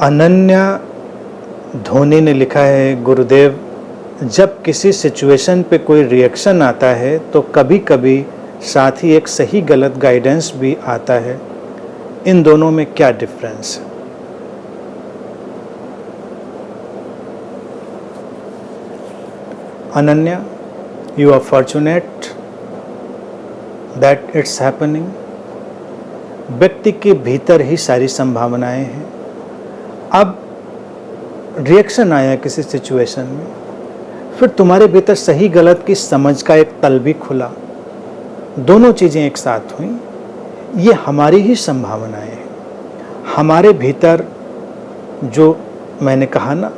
अनन्या धोनी ने लिखा है, गुरुदेव, जब किसी सिचुएशन पे कोई रिएक्शन आता है तो कभी कभी साथ ही एक सही गलत गाइडेंस भी आता है, इन दोनों में क्या डिफरेंस है? Ananya, you are fortunate that it's happening. व्यक्ति के भीतर ही सारी संभावनाएं हैं। अब रिएक्शन आया किसी सिचुएशन में, फिर तुम्हारे भीतर सही गलत की समझ का एक तल भी खुला, दोनों चीज़ें एक साथ हुई। ये हमारी ही संभावनाएं हैं। हमारे भीतर जो मैंने कहा ना,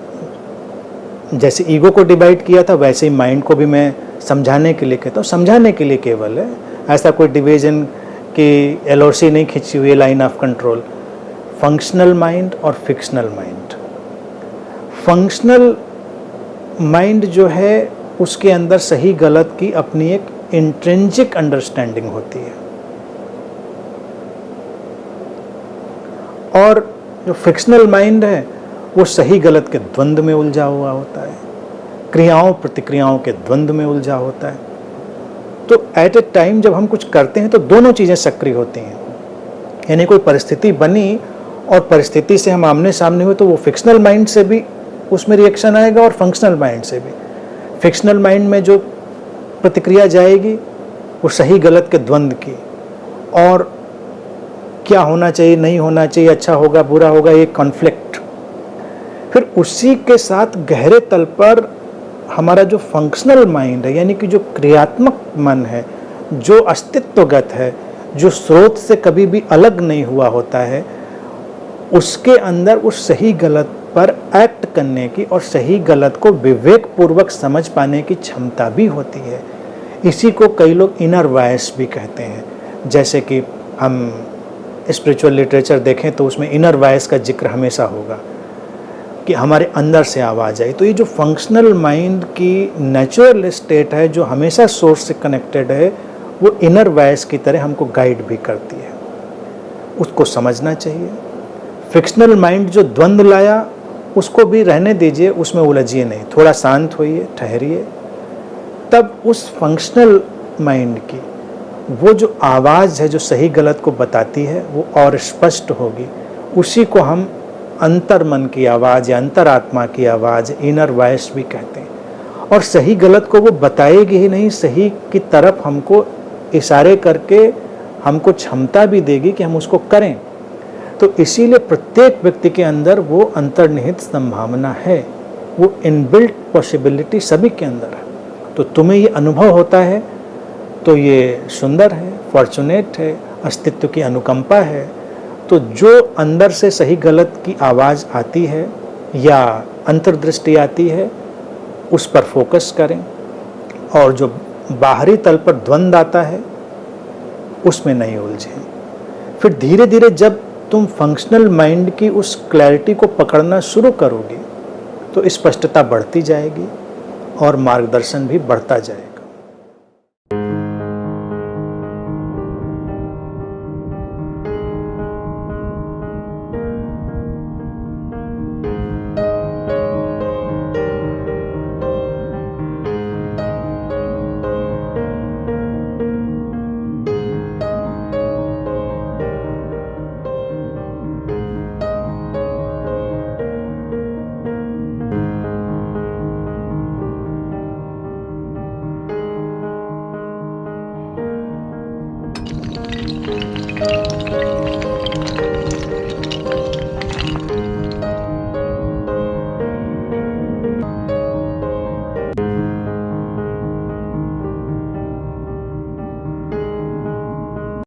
जैसे ईगो को डिवाइड किया था वैसे ही माइंड को भी मैं समझाने के लिए कहता हूँ। समझाने के लिए केवल है, ऐसा कोई डिवीजन की एलओसी नहीं खींची हुई है, line of control. Functional mind और फिक्शनल माइंड। फंक्शनल माइंड जो है उसके अंदर सही गलत की अपनी एक इंट्रिंसिक अंडरस्टैंडिंग होती है, और जो फिक्शनल माइंड है वो सही गलत के द्वंद्व में उलझा हुआ होता है, क्रियाओं प्रतिक्रियाओं के द्वंद्व में उलझा होता है। तो एट ए टाइम जब हम कुछ करते हैं तो दोनों चीज़ें सक्रिय होती हैं। यानी कोई परिस्थिति बनी और परिस्थिति से हम आमने सामने हुए तो वो फिक्शनल माइंड से भी उसमें रिएक्शन आएगा और फंक्शनल माइंड से भी। फिक्शनल माइंड में जो प्रतिक्रिया जाएगी वो सही गलत के द्वंद्व की, और क्या होना चाहिए नहीं होना चाहिए, अच्छा होगा बुरा होगा, ये कॉन्फ्लिक्ट। फिर उसी के साथ गहरे तल पर हमारा जो फंक्शनल माइंड है, यानी कि जो क्रियात्मक मन है, जो अस्तित्वगत है, जो स्रोत से कभी भी अलग नहीं हुआ होता है, उसके अंदर उस सही गलत पर एक्ट करने की और सही गलत को विवेक पूर्वक समझ पाने की क्षमता भी होती है। इसी को कई लोग इनर वॉइस भी कहते हैं। जैसे कि हम स्पिरिचुअल लिटरेचर देखें तो उसमें इनर वॉइस का जिक्र हमेशा होगा कि हमारे अंदर से आवाज़ आई। तो ये जो फंक्शनल माइंड की नेचुरल स्टेट है, जो हमेशा सोर्स से कनेक्टेड है, वो इनर वॉइस की तरह हमको गाइड भी करती है। उसको समझना चाहिए। फिक्शनल माइंड जो द्वंद्व लाया उसको भी रहने दीजिए, उसमें उलझिए नहीं, थोड़ा शांत होइए, ठहरिए। तब उस फंक्शनल माइंड की वो जो आवाज़ है जो सही गलत को बताती है वो और स्पष्ट होगी। उसी को हम अंतर मन की आवाज़ या अंतरात्मा की आवाज़, इनर वॉइस भी कहते हैं। और सही गलत को वो बताएगी ही नहीं, सही की तरफ हमको इशारे करके हमको क्षमता भी देगी कि हम उसको करें। तो इसीलिए प्रत्येक व्यक्ति के अंदर वो अंतर्निहित संभावना है, वो इनबिल्ट पॉसिबिलिटी सभी के अंदर है। तो तुम्हें ये अनुभव होता है तो ये सुंदर है, फॉर्चुनेट है, अस्तित्व की अनुकंपा है। तो जो अंदर से सही गलत की आवाज़ आती है या अंतर्दृष्टि आती है उस पर फोकस करें, और जो बाहरी तल पर द्वंद्व आता है उसमें नहीं उलझें। फिर धीरे धीरे जब तुम फंक्शनल माइंड की उस क्लैरिटी को पकड़ना शुरू करोगे तो स्पष्टता बढ़ती जाएगी और मार्गदर्शन भी बढ़ता जाएगा।